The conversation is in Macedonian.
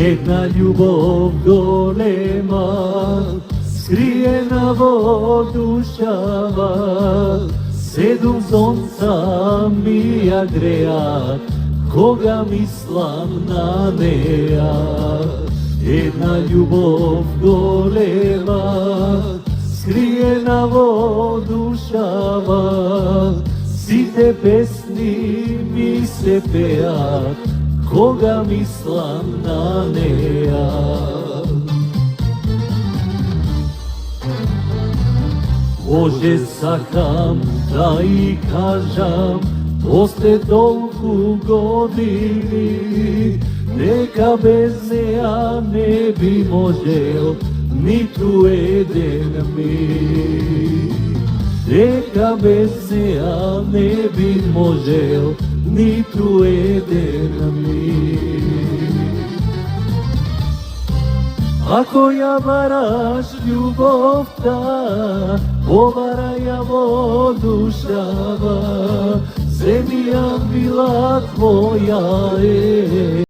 Една љубов голема, скриена во душава, 7 сонца ми ја греат, кога мислам на неа. Една љубов голема, скриена во душава, сите песни ми се пеат, кога мислам на неа. Боже, сакам да и кажам, после толку години, дека без неа не би можел ниту еден миг. Дека без неа не би можел ниту еден миг. Ако ја бараш љубовта, повара ја во душава, земја била твоја е.